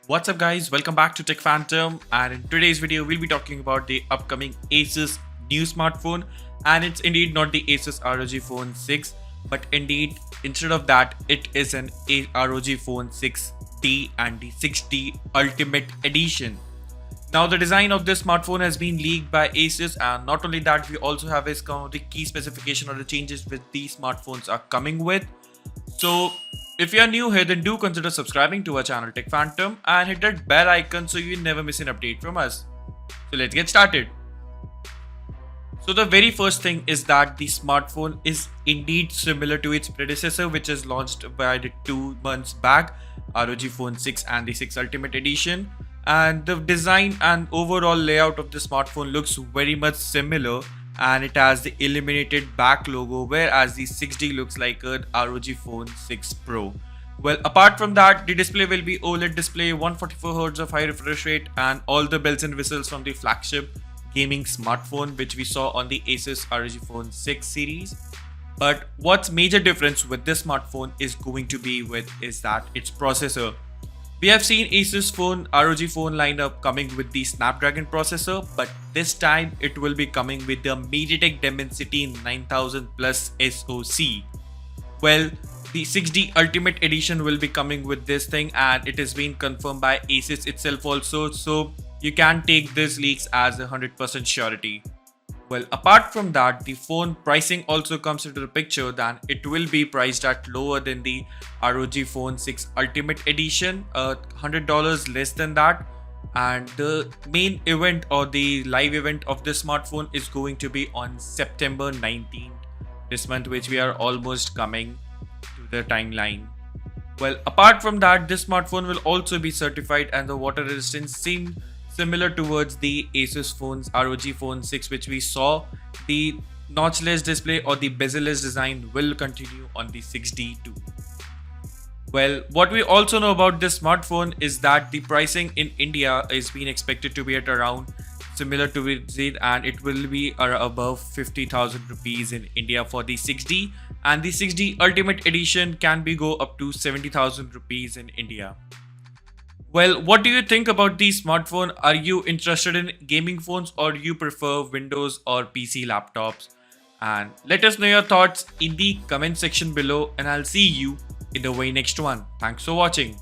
What's up guys, welcome back to Tech Phantom, and in today's video we'll be talking about the upcoming Asus new smartphone. And it's indeed not the Asus ROG Phone 6, but indeed instead of that it is an ROG Phone 6T and the 6T Ultimate Edition. Now the design of this smartphone has been leaked by Asus, and not only that, we also have some of the key specification or the changes which these smartphones are coming with. So if you are new here, then do consider subscribing to our channel Tech Phantom and hit that bell icon so you never miss an update from us. So let's get started. So the very first thing is that the smartphone is indeed similar to its predecessor, which is launched by the 2 months back, ROG Phone 6 and the 6 Ultimate Edition. And the design and overall layout of the smartphone looks very much similar, and it has the illuminated back logo, whereas the 6D looks like a ROG Phone 6 Pro. Well, apart from that, the display will be OLED display, 144Hz of high refresh rate, and all the bells and whistles from the flagship gaming smartphone which we saw on the Asus ROG Phone 6 series. But what's major difference with this smartphone is going to be is that its processor. We have seen Asus ROG phone lineup coming with the Snapdragon processor, but this time it will be coming with the MediaTek Dimensity 9000 Plus SoC. Well, the 6D Ultimate Edition will be coming with this thing, and it has been confirmed by Asus itself also, so you can take these leaks as 100% surety. Well, apart from that, the phone pricing also comes into the picture. Then it will be priced at lower than the ROG Phone 6 Ultimate Edition, $100 less than that. And the main event or the live event of this smartphone is going to be on September 19th this month, which we are almost coming to the timeline. Well, apart from that, this smartphone will also be certified, and the water resistance seems similar towards the Asus ROG Phone 6 which we saw. The notchless display or the bezel-less design will continue on the 6D too. Well, what we also know about this smartphone is that the pricing in India is being expected to be at around similar to it, and it will be above 50,000 rupees in India for the 6D, and the 6D Ultimate Edition can be go up to 70,000 rupees in India. Well, what do you think about the smartphone? Are you interested in gaming phones, or do you prefer Windows or PC laptops? And let us know your thoughts in the comment section below, and I'll see you in the very next one. Thanks for watching.